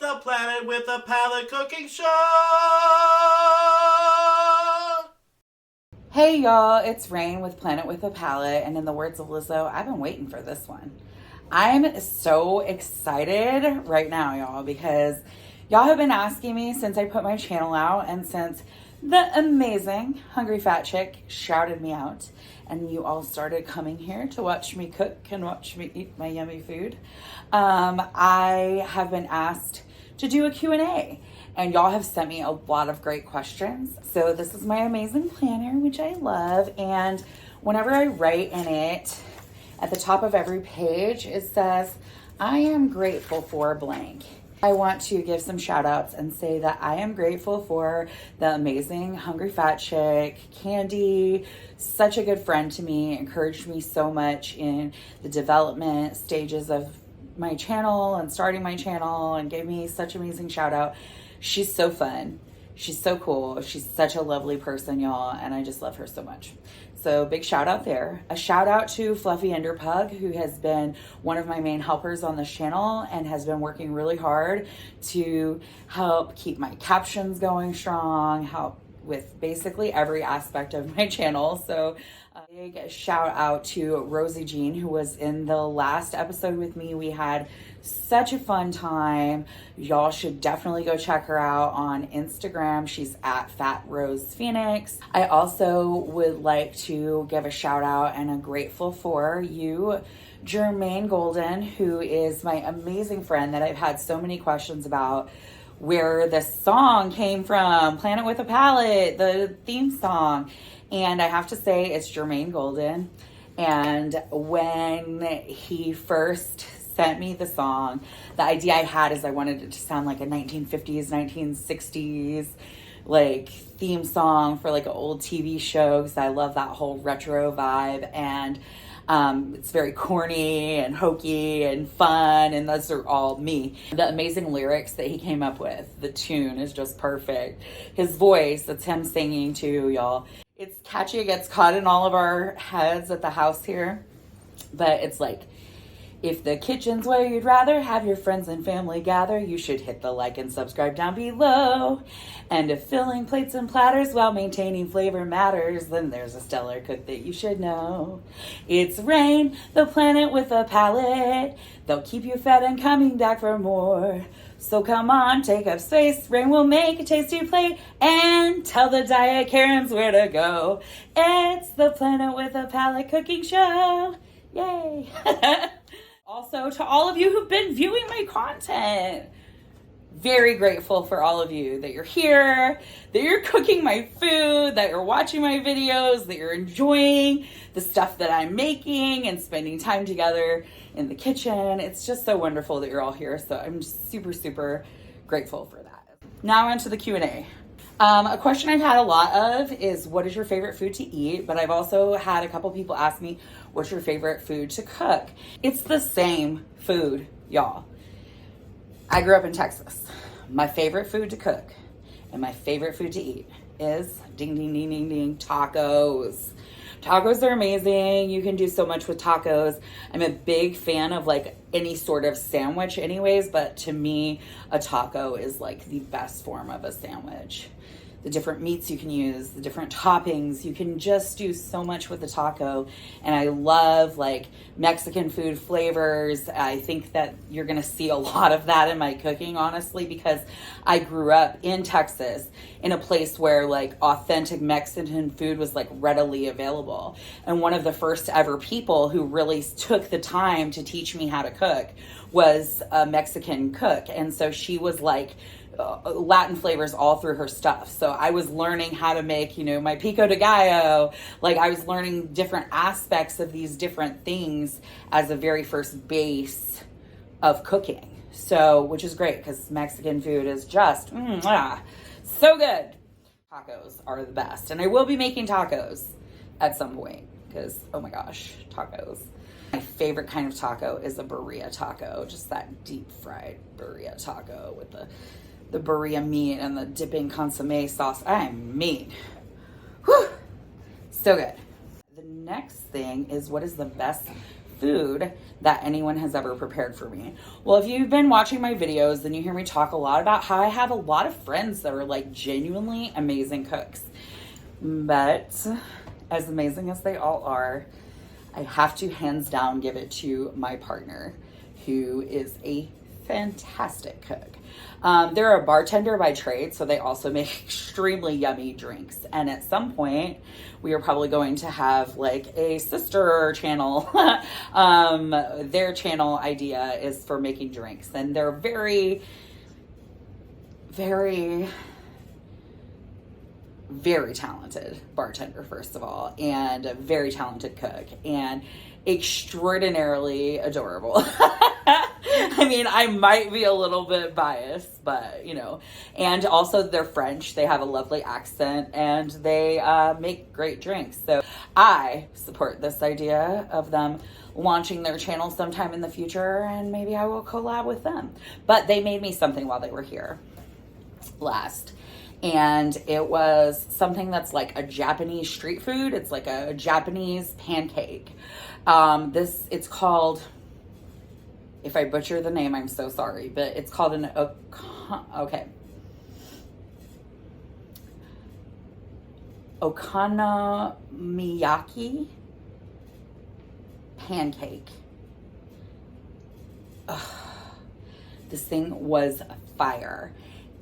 the Planet with a Palette cooking show. Hey y'all, it's Rain with Planet with a Palette, and in the words of Lizzo, I've been waiting for this one. I'm so excited right now, y'all, because y'all have been asking me since I put my channel out and since the amazing Hungry Fat Chick shouted me out and you all started coming here to watch me cook and watch me eat my yummy food. I have been asked to do a Q&A. And y'all have sent me a lot of great questions. So this is my amazing planner, which I love. And whenever I write in it, at the top of every page, it says, I am grateful for blank. I want to give some shout outs and say that I am grateful for the amazing Hungry Fat Chick, Candy, such a good friend to me, encouraged me so much in the development stages of my channel and starting my channel and gave me such amazing shout out. She's so fun. She's so cool. She's such a lovely person, y'all, and I just love her so much. So big shout out there. A shout out to Fluffy Enderpug, who has been one of my main helpers on this channel and has been working really hard to help keep my captions going strong, help with basically every aspect of my channel. So a big shout out to Rosie Jean, who was in the last episode with me. We had such a fun time. Y'all should definitely go check her out on Instagram. She's at Fat Rose Phoenix. I also would like to give a shout out and a grateful for you, Jermaine Golden, who is my amazing friend that I've had so many questions about where this song came from, Planet with a Palette, the theme song. And I have to say, it's Jermaine Golden. And when he first sent me the song, the idea I had is I wanted it to sound like a 1950s, 1960s, like theme song for like an old TV show, because I love that whole retro vibe. And it's very corny and hokey and fun, and those are all me. The amazing lyrics that he came up with, the tune is just perfect. His voice, that's him singing too, y'all. It's catchy, it gets caught in all of our heads at the house here, but it's like, if the kitchen's where you'd rather have your friends and family gather, you should hit the like and subscribe down below. And if filling plates and platters while maintaining flavor matters, then there's a stellar cook that you should know. It's Rain, the Planet with a Palette. They'll keep you fed and coming back for more. So come on, take up space. Rain will make a tasty plate and tell the diet Karens where to go. It's the Planet with a Palette cooking show. Yay! Also, to all of you who've been viewing my content, very grateful for all of you that you're here, that you're cooking my food, that you're watching my videos, that you're enjoying the stuff that I'm making and spending time together in the kitchen. It's just so wonderful that you're all here. So I'm just super, super grateful for that. Now on to the Q&A. A question I've had a lot of is, what is your favorite food to eat? But I've also had a couple people ask me, what's your favorite food to cook? It's the same food, y'all. I grew up in Texas. My favorite food to cook and my favorite food to eat is ding, ding, ding, ding, ding, tacos. Tacos are amazing. You can do so much with tacos. I'm a big fan of like any sort of sandwich anyways, but to me, a taco is like the best form of a sandwich. The different meats you can use, the different toppings, you can just do so much with a taco. And I love like Mexican food flavors. I think that you're gonna see a lot of that in my cooking, honestly, because I grew up in Texas in a place where like authentic Mexican food was like readily available. And one of the first ever people who really took the time to teach me how to cook was a Mexican cook. And so she was like, Latin flavors all through her stuff. So I was learning how to make, my pico de gallo. Like I was learning different aspects of these different things as a very first base of cooking. So, which is great because Mexican food is just so good. Tacos are the best. And I will be making tacos at some point because, oh my gosh, tacos. My favorite kind of taco is a birria taco, just that deep fried birria taco with the birria meat and the dipping consomme sauce. I mean, whew, so good. The next thing is, what is the best food that anyone has ever prepared for me. Well, if you've been watching my videos, then you hear me talk a lot about how I have a lot of friends that are like genuinely amazing cooks. But as amazing as they all are, I have to hands down give it to my partner, who is a fantastic cook. They're a bartender by trade, so they also make extremely yummy drinks. And at some point, we are probably going to have like a sister channel. Their channel idea is for making drinks, and they're very, very, very talented bartender, first of all, and a very talented cook, and extraordinarily adorable. I mean, I might be a little bit biased, but you know, and also they're French. They have a lovely accent, and they make great drinks. So I support this idea of them launching their channel sometime in the future, and maybe I will collab with them. But they made me something while they were here last. And it was something that's like a Japanese street food. It's like a Japanese pancake. It's called, if I butcher the name, I'm so sorry, but it's called an okonomiyaki pancake. Ugh. This thing was fire.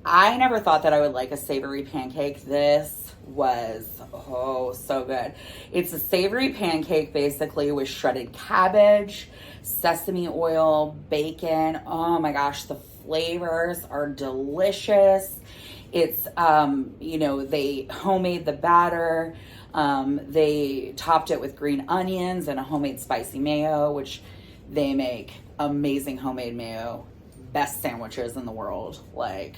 I never thought that I would like a savory pancake. This was, so good. It's a savory pancake basically with shredded cabbage, sesame oil, bacon. Oh my gosh, the flavors are delicious. It's, they homemade the batter. They topped it with green onions and a homemade spicy mayo, which they make amazing homemade mayo. Best sandwiches in the world. Like,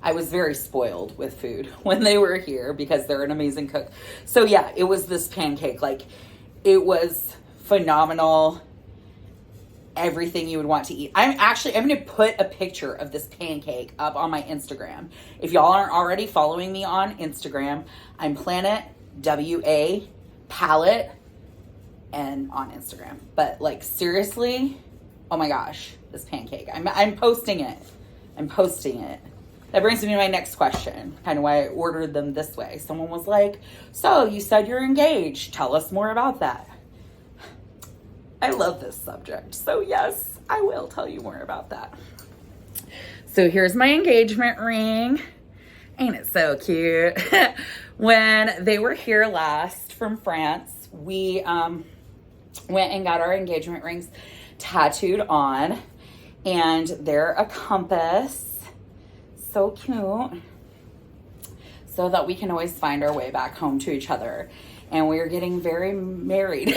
I was very spoiled with food when they were here because they're an amazing cook. So yeah, it was this pancake. Like, it was phenomenal. Everything you would want to eat. I'm going to put a picture of this pancake up on my Instagram. If y'all aren't already following me on Instagram, I'm Planet WA Palette and on Instagram. But like, seriously, oh my gosh, this pancake. I'm posting it. That brings me to my next question, kind of why I ordered them this way. Someone was like, so you said you're engaged. Tell us more about that. I love this subject. So yes, I will tell you more about that. So here's my engagement ring. Ain't it so cute? When they were here last from France, we went and got our engagement rings tattooed on, and they're a compass. So cute, so that we can always find our way back home to each other. And we're getting very married.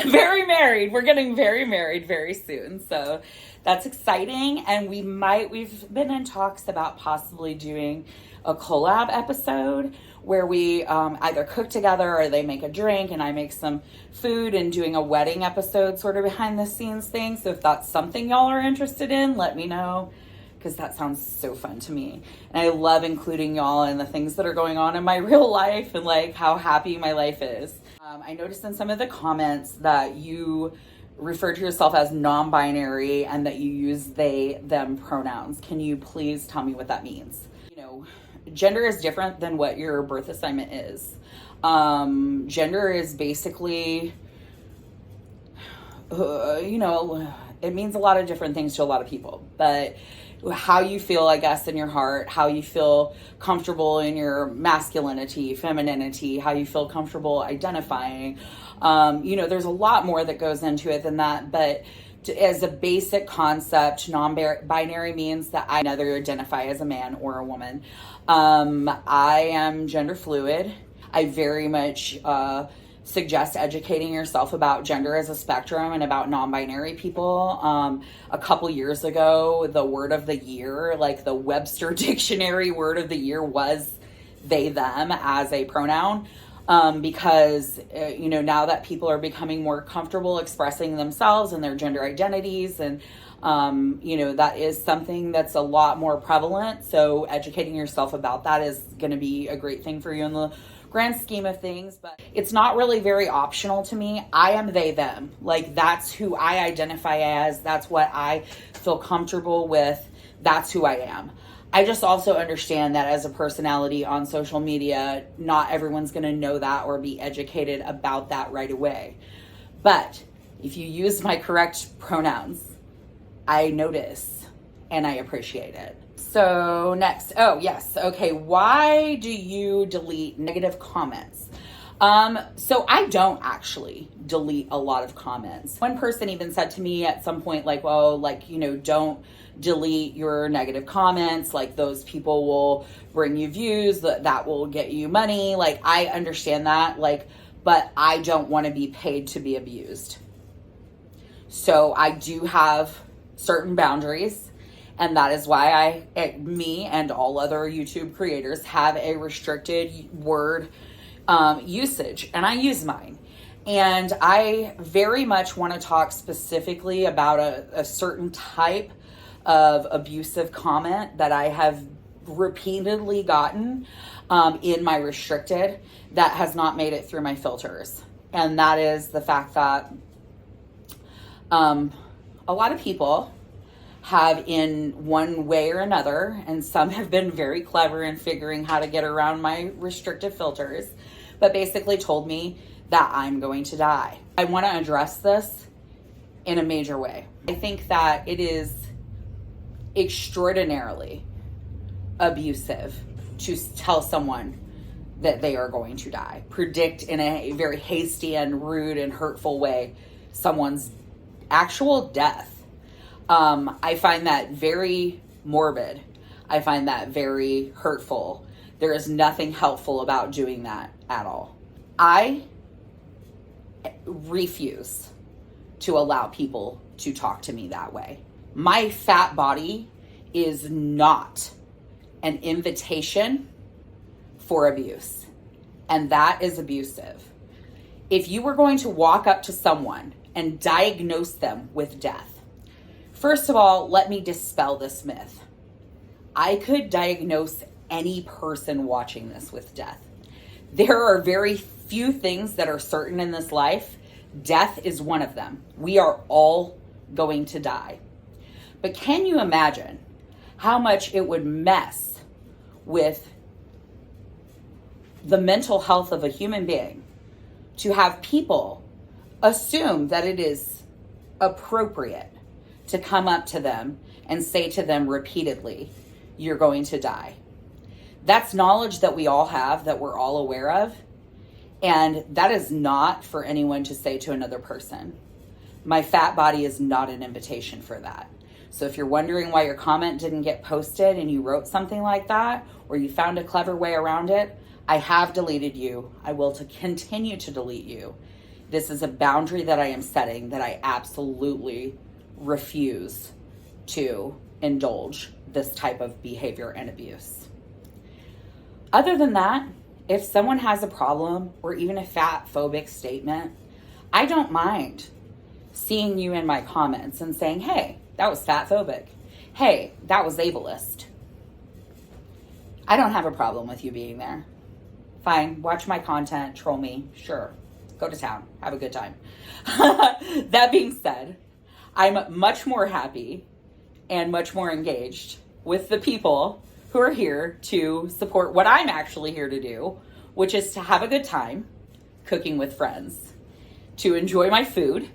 We're getting very married very soon. So that's exciting. And we've been in talks about possibly doing a collab episode where we either cook together or they make a drink and I make some food, and doing a wedding episode sort of behind the scenes thing. So if that's something y'all are interested in, let me know, because that sounds so fun to me. And I love including y'all in the things that are going on in my real life and like how happy my life is. I noticed in some of the comments that you refer to yourself as non-binary and that you use they, them pronouns. Can you please tell me what that means? You know, gender is different than what your birth assignment is. Gender is basically, it means a lot of different things to a lot of people, but how you feel, I guess, in your heart, how you feel comfortable in your masculinity, femininity, how you feel comfortable identifying. There's a lot more that goes into it than that, but as a basic concept, non-binary means that I neither identify as a man or a woman. I am gender fluid. I very much suggest educating yourself about gender as a spectrum and about non-binary people. A couple years ago, the word of the year, like the Webster Dictionary word of the year, was they, them as a pronoun. Because, now that people are becoming more comfortable expressing themselves and their gender identities, and, that is something that's a lot more prevalent. So educating yourself about that is going to be a great thing for you in the grand scheme of things, but it's not really very optional to me. I am they, them. Like, that's who I identify as. That's what I feel comfortable with. That's who I am. I just also understand that as a personality on social media, not everyone's going to know that or be educated about that right away. But if you use my correct pronouns, I notice and I appreciate it. So next, oh yes, okay, why do you delete negative comments? So I don't actually delete a lot of comments. One person even said to me at some point, like, well, like, you know, don't delete your negative comments. Like, those people will bring you views, that will get you money. Like, I understand that, like, but I don't want to be paid to be abused. So I do have certain boundaries. And that is why me and all other YouTube creators have a restricted word usage, and I use mine. And I very much want to talk specifically about a certain type of abusive comment that I have repeatedly gotten in my restricted that has not made it through my filters. And that is the fact that a lot of people have, in one way or another, and some have been very clever in figuring how to get around my restrictive filters, but basically told me that I'm going to die. I want to address this in a major way. I think that it is extraordinarily abusive to tell someone that they are going to die. Predict in a very hasty and rude and hurtful way someone's actual death. I find that very morbid. I find that very hurtful. There is nothing helpful about doing that at all. I refuse to allow people to talk to me that way. My fat body is not an invitation for abuse, and that is abusive. If you were going to walk up to someone and diagnose them with death, first of all, let me dispel this myth. I could diagnose any person watching this with death. There are very few things that are certain in this life. Death is one of them. We are all going to die. But can you imagine how much it would mess with the mental health of a human being to have people assume that it is appropriate to come up to them and say to them repeatedly, you're going to die? That's knowledge that we all have, that we're all aware of. And that is not for anyone to say to another person. My fat body is not an invitation for that. So if you're wondering why your comment didn't get posted and you wrote something like that, or you found a clever way around it, I have deleted you. I will continue to delete you. This is a boundary that I am setting that I absolutely refuse to indulge this type of behavior and abuse. Other than that, if someone has a problem or even a fat phobic statement, I don't mind seeing you in my comments and saying, hey, that was fat phobic. Hey, that was ableist. I don't have a problem with you being there. Fine, watch my content, troll me, sure. Go to town, have a good time. That being said, I'm much more happy and much more engaged with the people who are here to support what I'm actually here to do, which is to have a good time cooking with friends, to enjoy my food,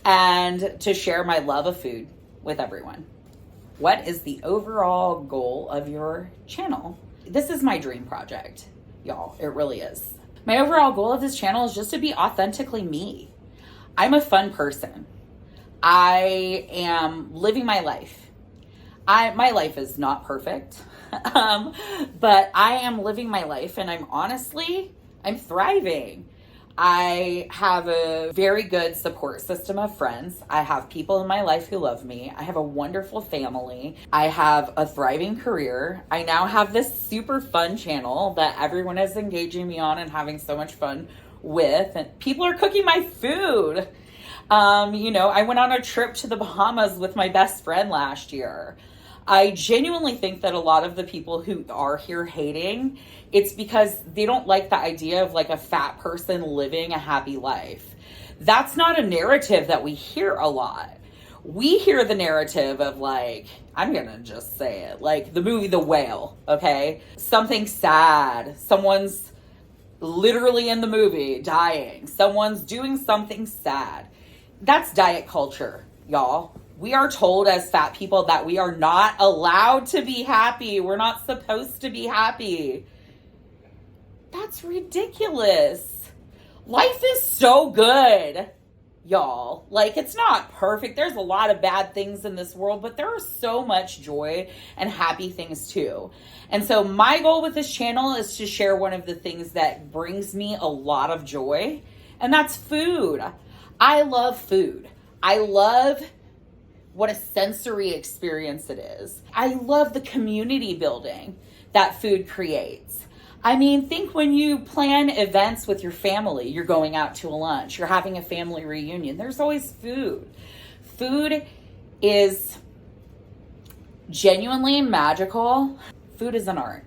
and to share my love of food with everyone. What is the overall goal of your channel? This is my dream project, y'all. It really is. My overall goal of this channel is just to be authentically me. I'm a fun person. I am living my life. My life is not perfect, but I am living my life, and I'm thriving. I have a very good support system of friends. I have people in my life who love me. I have a wonderful family. I have a thriving career. I now have this super fun channel that everyone is engaging me on and having so much fun with, and people are cooking my food. I went on a trip to the Bahamas with my best friend last year. I genuinely think that a lot of the people who are here hating, it's because they don't like the idea of like a fat person living a happy life. That's not a narrative that we hear a lot. We hear the narrative of like, I'm gonna just say it, like the movie The Whale, okay? Something sad. Someone's literally in the movie dying. Someone's doing something sad. That's diet culture, y'all. We are told as fat people that we are not allowed to be happy. We're not supposed to be happy. That's ridiculous. Life is so good, y'all. Like, it's not perfect. There's a lot of bad things in this world, but there are so much joy and happy things too. And so my goal with this channel is to share one of the things that brings me a lot of joy, and that's food. I love food. I love what a sensory experience it is. I love the community building that food creates. I mean, think when you plan events with your family, you're going out to a lunch, you're having a family reunion, there's always food. Food is genuinely magical. Food is an art.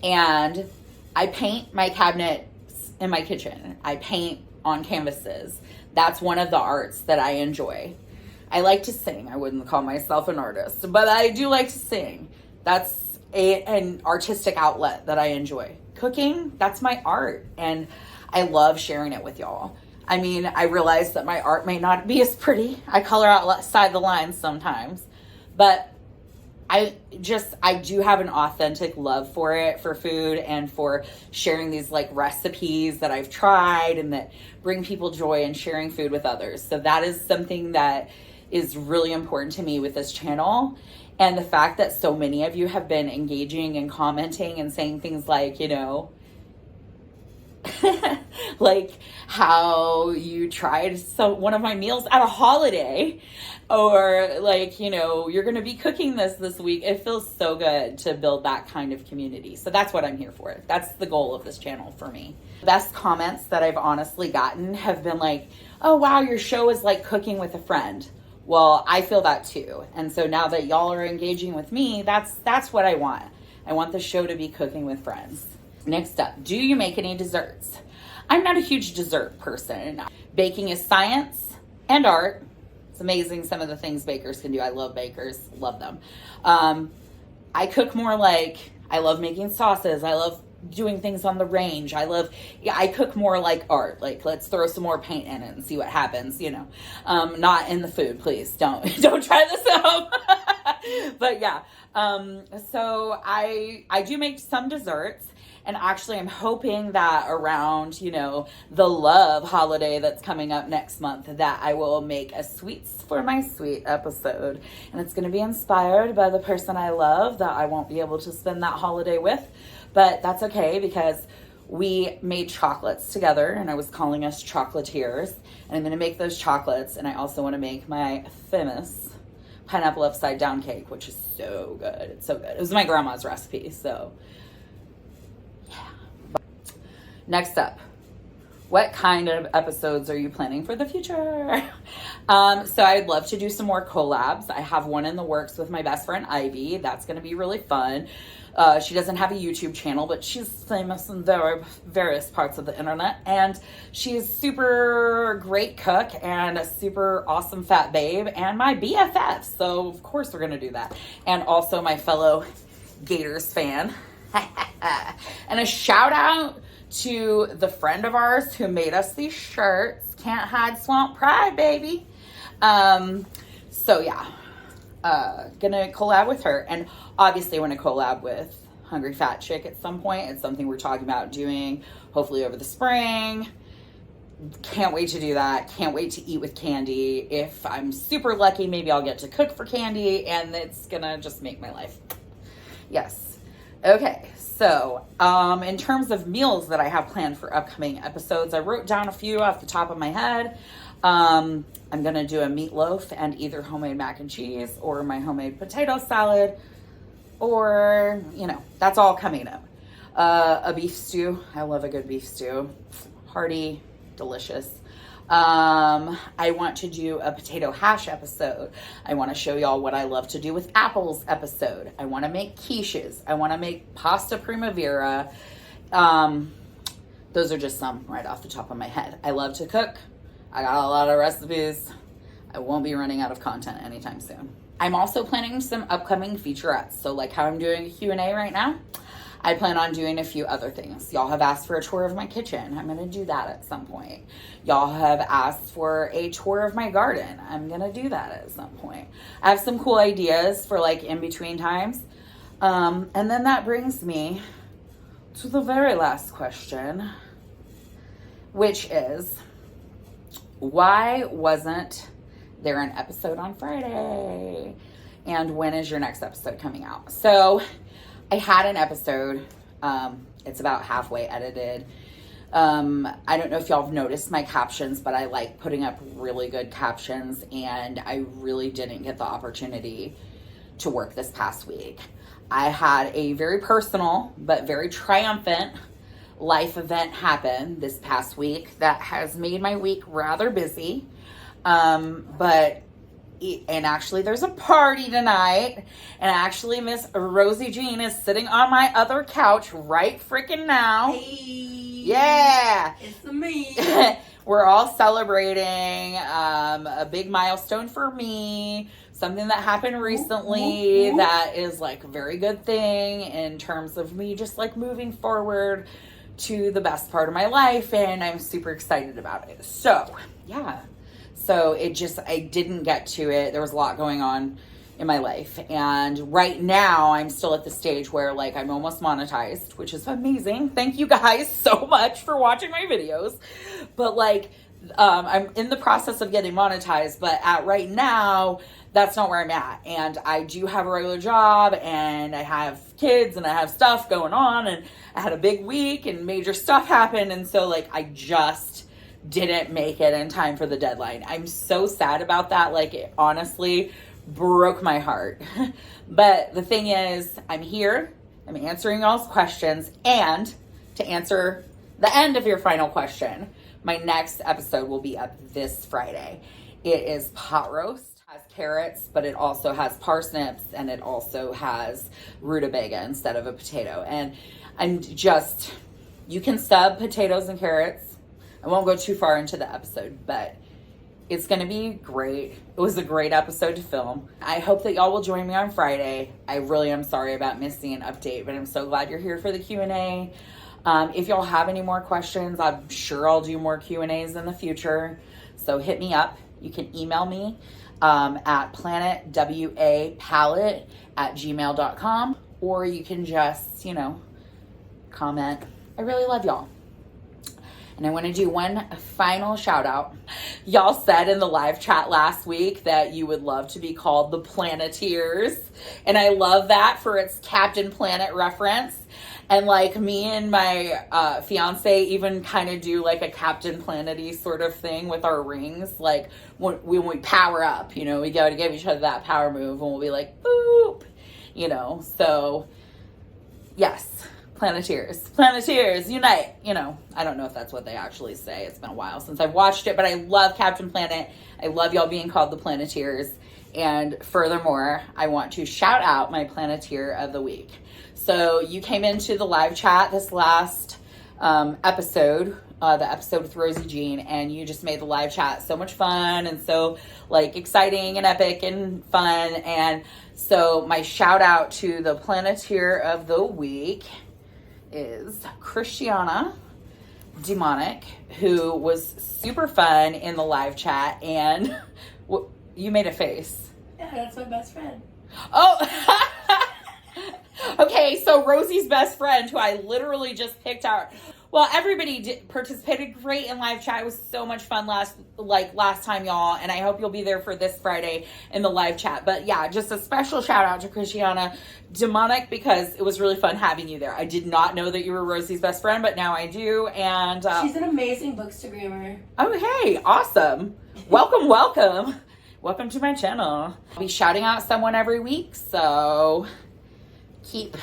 And I paint my cabinets in my kitchen. I paint on canvases. That's one of the arts that I enjoy. I like to sing. I wouldn't call myself an artist, but I do like to sing. That's an artistic outlet that I enjoy. Cooking, that's my art, and I love sharing it with y'all. I mean, I realize that my art may not be as pretty. I color outside the lines sometimes, but I do have an authentic love for it, for food, and for sharing these like recipes that I've tried and that bring people joy and sharing food with others. So that is something that is really important to me with this channel. And the fact that so many of you have been engaging and commenting and saying things like, you know, like how you tried one of my meals at a holiday, or like, you know, you're going to be cooking this week. It feels so good to build that kind of community. So that's what I'm here for. That's the goal of this channel for me. The best comments that I've honestly gotten have been like, oh, wow, your show is like cooking with a friend. Well, I feel that too. And so now that y'all are engaging with me, that's what I want. I want the show to be cooking with friends. Next up, do you make any desserts? I'm not a huge dessert person. Baking is science and art. It's amazing some of the things bakers can do. I love bakers, love them. I cook more like, I love making sauces. I love doing things on the range. I cook more like art. Like, let's throw some more paint in it and see what happens, you know. Not in the food, please. Don't try this at home. But yeah, so I do make some desserts. And actually, I'm hoping that around, you know, the love holiday that's coming up next month, that I will make a sweets for my sweet episode. And it's going to be inspired by the person I love that I won't be able to spend that holiday with. But that's okay, because we made chocolates together, and I was calling us chocolatiers. And I'm going to make those chocolates. And I also want to make my famous pineapple upside down cake, which is so good. It's so good. It was my grandma's recipe, so... Next up, what kind of episodes are you planning for the future? So I'd love to do some more collabs. I have one in the works with my best friend, Ivy. That's going to be really fun. She doesn't have a YouTube channel, but she's famous in various parts of the internet. And she's super great cook and a super awesome fat babe and my BFF. So of course we're going to do that. And also my fellow Gators fan. And a shout out to the friend of ours who made us these shirts. Can't hide swamp pride, baby. So yeah, gonna collab with her, and obviously want to collab with Hungry Fat Chick at some point. It's something we're talking about doing, hopefully over the spring. Can't wait to do that. Can't wait to eat with Candy. If I'm super lucky, maybe I'll get to cook for Candy, and it's gonna just make my life. Yes. Okay, so in terms of meals that I have planned for upcoming episodes, I wrote down a few off the top of my head. I'm going to do a meatloaf and either homemade mac and cheese or my homemade potato salad, or, you know, that's all coming up. A beef stew. I love a good beef stew. Hearty, delicious. I want to do a potato hash episode. I want to show y'all what I love to do with apples episode. I want to make quiches. I want to make pasta primavera. Those are just some right off the top of my head. I love to cook. I got a lot of recipes. I won't be running out of content anytime soon. I'm also planning some upcoming featurettes. So like how I'm doing a Q&A right now, I plan on doing a few other things. Y'all have asked for a tour of my kitchen. I'm going to do that at some point. Y'all have asked for a tour of my garden. I'm going to do that at some point. I have some cool ideas for like in between times. And then that brings me to the very last question, which is, why wasn't there an episode on Friday? And when is your next episode coming out? So I had an episode. It's about halfway edited. I don't know if y'all have noticed my captions, but I like putting up really good captions, and I really didn't get the opportunity to work this past week. I had a very personal but very triumphant life event happen this past week that has made my week rather busy. And actually there's a party tonight, and actually Miss Rosie Jean is sitting on my other couch right freaking now. Hey, yeah, it's me. We're all celebrating a big milestone for me, something that happened recently that is like a very good thing in terms of me just like moving forward to the best part of my life, and I'm super excited about it. So yeah. So I didn't get to it. There was a lot going on in my life. And right now I'm still at the stage where like I'm almost monetized, which is amazing. Thank you guys so much for watching my videos. But like, I'm in the process of getting monetized, but right now, that's not where I'm at. And I do have a regular job, and I have kids, and I have stuff going on, and I had a big week, and major stuff happened. And so like, I just didn't make it in time for the deadline. I'm so sad about that. Like, it honestly broke my heart. But the thing is, I'm here, I'm answering y'all's questions, and to answer the end of your final question, my next episode will be up this Friday. It is pot roast. It has carrots, but it also has parsnips, and it also has rutabaga instead of a potato. And you can sub potatoes and carrots. I won't go too far into the episode, but it's going to be great. It was a great episode to film. I hope that y'all will join me on Friday. I really am sorry about missing an update, but I'm so glad you're here for the Q&A. If y'all have any more questions, I'm sure I'll do more Q&As in the future. So hit me up. You can email me at planetwapalette@gmail.com, or you can just, comment. I really love y'all. And I want to do one final shout out. Y'all said in the live chat last week that you would love to be called the Planeteers. And I love that for its Captain Planet reference. And like me and my fiance even kind of do like a Captain Planet-y sort of thing with our rings. Like when we power up, we go to give each other that power move, and we'll be like, boop, So yes. Planeteers, unite. I don't know if that's what they actually say. It's been a while since I've watched it, but I love Captain Planet. I love y'all being called the Planeteers. And furthermore, I want to shout out my Planeteer of the week. So you came into the live chat this last episode, the episode with Rosie Jean, and you just made the live chat so much fun and so like exciting and epic and fun. And so my shout out to the Planeteer of the week is Christiana Demonic, who was super fun in the live chat. And you made a face. Yeah, that's my best friend. Oh, okay. So Rosie's best friend, who I literally just picked out. Well, everybody participated great in live chat. It was so much fun last time, y'all. And I hope you'll be there for this Friday in the live chat. But yeah, just a special shout out to Christiana Demonic, because it was really fun having you there. I did not know that you were Rosie's best friend, but now I do. And she's an amazing bookstagrammer. Oh, hey, awesome. Welcome, welcome. Welcome to my channel. I'll be shouting out someone every week, so keep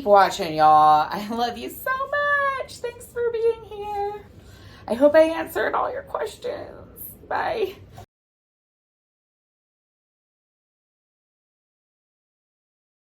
watching, y'all. I love you so much. Thanks for being here. I hope I answered all your questions. Bye.